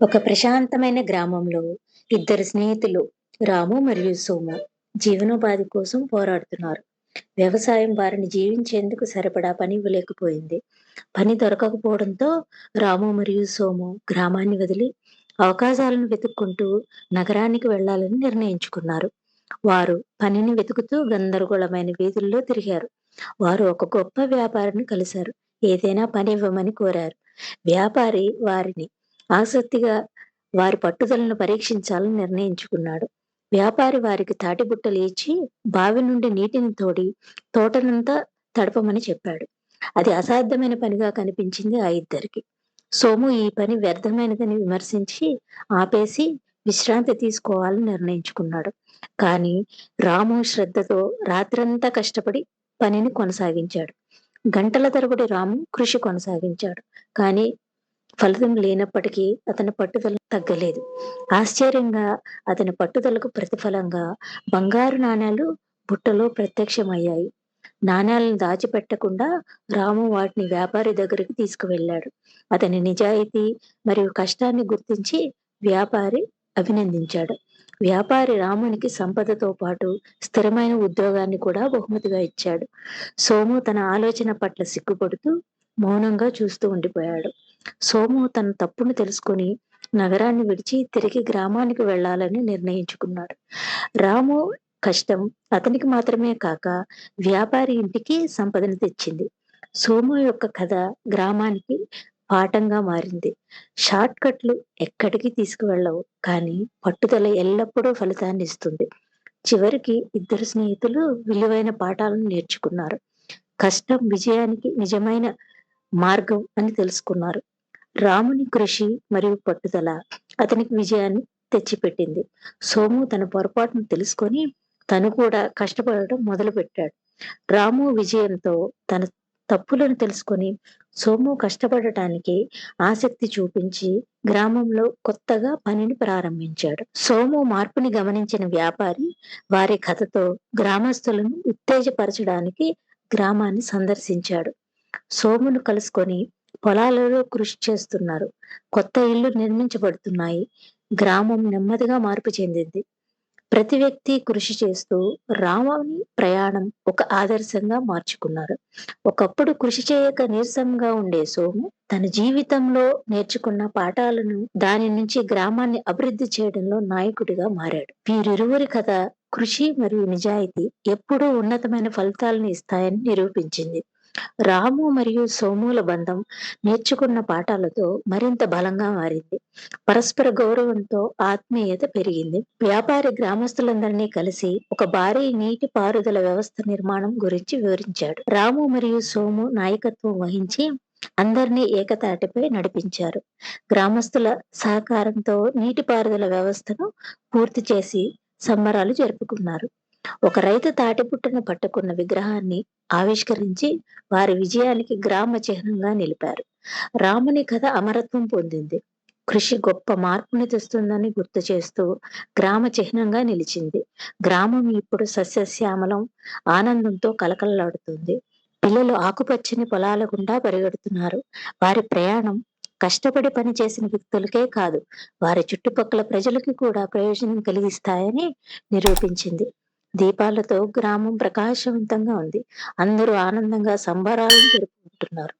ఒక ప్రశాంతమైన గ్రామంలో ఇద్దరు స్నేహితులు రాము మరియు సోము జీవనోపాధి కోసం పోరాడుతున్నారు. వ్యవసాయం వారిని జీవించేందుకు సరిపడా పని ఇవ్వలేకపోయింది. పని దొరకకపోవడంతో రాము మరియు సోము గ్రామాన్ని వదిలి అవకాశాలను వెతుక్కుంటూ నగరానికి వెళ్లాలని నిర్ణయించుకున్నారు. వారు పనిని వెతుకుతూ గందరగోళమైన వీధుల్లో తిరిగారు. వారు ఒక గొప్ప వ్యాపారిని కలిశారు. ఏదైనా పని ఇవ్వమని కోరారు. వ్యాపారి వారిని ఆసక్తిగా వారి పట్టుదలను పరీక్షించాలని నిర్ణయించుకున్నాడు. వ్యాపారి వారికి తాటిబుట్టలు ఇచ్చి బావి నుండి నీటిని తోడి తోటనంతా తడపమని చెప్పాడు. అది అసాధ్యమైన పనిగా కనిపించింది ఆ ఇద్దరికి. సోము ఈ పని వ్యర్థమైనదని విమర్శించి ఆపేసి విశ్రాంతి తీసుకోవాలని నిర్ణయించుకున్నాడు. కానీ రాము శ్రద్ధతో రాత్రంతా కష్టపడి పనిని కొనసాగించాడు. గంటల తరబడి రాము కృషి కొనసాగించాడు. కానీ ఫలితం లేనప్పటికీ అతని పట్టుదల తగ్గలేదు. ఆశ్చర్యంగా అతని పట్టుదలకు ప్రతిఫలంగా బంగారు నాణేలు బుట్టలో ప్రత్యక్షమయ్యాయి. నాణేలను దాచిపెట్టకుండా రాము వాటిని వ్యాపారి దగ్గరికి తీసుకువెళ్ళాడు. అతని నిజాయితీ మరియు కష్టాన్ని గుర్తించి వ్యాపారి అభినందించాడు. వ్యాపారి రామునికి సంపదతో పాటు స్థిరమైన ఉద్యోగాన్ని కూడా బహుమతిగా ఇచ్చాడు. సోము తన ఆలోచన పట్ల సిగ్గుపడుతూ మౌనంగా చూస్తూ ఉండిపోయాడు. సోము తన తప్పును తెలుసుకొని నగరాన్ని విడిచి తిరిగి గ్రామానికి వెళ్లాలని నిర్ణయించుకున్నాడు. రాము కష్టం అతనికి మాత్రమే కాక వ్యాపారి ఇంటికి సంపదను తెచ్చింది. సోము యొక్క కథ గ్రామానికి పాఠంగా మారింది. షార్ట్ కట్లు ఎక్కడికి తీసుకువెళ్ళవు, కానీ పట్టుదల ఎల్లప్పుడూ ఫలితాన్ని ఇస్తుంది. చివరికి ఇద్దరు స్నేహితులు విలువైన పాఠాలను నేర్చుకున్నారు. కష్టం విజయానికి నిజమైన మార్గం అని తెలుసుకున్నారు. రాముని కృషి మరియు పట్టుదల అతనికి విజయాన్ని తెచ్చిపెట్టింది. సోము తన పొరపాటును తెలుసుకొని తను కూడా కష్టపడటం మొదలుపెట్టాడు. రాము విజయంతో తన తప్పులను తెలుసుకొని సోము కష్టపడటానికి ఆసక్తి చూపించి గ్రామంలో కొత్తగా పనిని ప్రారంభించాడు. సోము మార్పుని గమనించిన వ్యాపారి వారి కథతో గ్రామస్తులను ఉత్తేజపరచడానికి గ్రామాన్ని సందర్శించాడు. సోమును కలుసుకొని పొలాలలో కృషి చేస్తున్నారు. కొత్త ఇళ్లు నిర్మించబడుతున్నాయి. గ్రామం నెమ్మదిగా మార్పు చెందింది. ప్రతి వ్యక్తి కృషి చేస్తూ రాముని ప్రయాణం ఒక ఆదర్శంగా మార్చుకున్నారు. ఒకప్పుడు కృషి చేయక నీరసంగా ఉండే సోము తన జీవితంలో నేర్చుకున్న పాఠాలను దాని నుంచి గ్రామాన్ని అభివృద్ధి చేయడంలో నాయకుడిగా మారాడు. వీరిరువురి కథ కృషి మరియు నిజాయితీ ఎప్పుడూ ఉన్నతమైన ఫలితాలను ఇస్తాయని నిరూపించింది. రాము మరియు సోముల బంధం నేర్చుకున్న పాఠాలతో మరింత బలంగా మారింది. పరస్పర గౌరవంతో ఆత్మీయత పెరిగింది. వ్యాపారి గ్రామస్తులందరినీ కలిసి ఒక భారీ నీటి పారుదల వ్యవస్థ నిర్మాణం గురించి వివరించాడు. రాము మరియు సోము నాయకత్వం వహించి అందరినీ ఏకతాటిపై నడిపించారు. గ్రామస్తుల సహకారంతో నీటిపారుదల వ్యవస్థను పూర్తి చేసి సంబరాలు జరుపుకున్నారు. ఒక రైతు తాటిపుట్టను పట్టుకున్న విగ్రహాన్ని ఆవిష్కరించి వారి విజయానికి గ్రామ చిహ్నంగా నిలిపారు. రాముని కథ అమరత్వం పొందింది. కృషి గొప్ప మార్పుని తెస్తుందని గుర్తు చేస్తూ గ్రామ చిహ్నంగా నిలిచింది. గ్రామం ఇప్పుడు సస్యశ్యామలం, ఆనందంతో కలకలలాడుతుంది. పిల్లలు ఆకుపచ్చని పొలాల గుండా పరిగెడుతున్నారు. వారి ప్రయాణం కష్టపడి పనిచేసిన వ్యక్తులకే కాదు, వారి చుట్టుపక్కల ప్రజలకి కూడా ప్రయోజనం కలిగిస్తాయని నిరూపించింది. దీపాలతో గ్రామం ప్రకాశవంతంగా ఉంది. అందరూ ఆనందంగా సంబరాలను జరుపుకుంటున్నారు.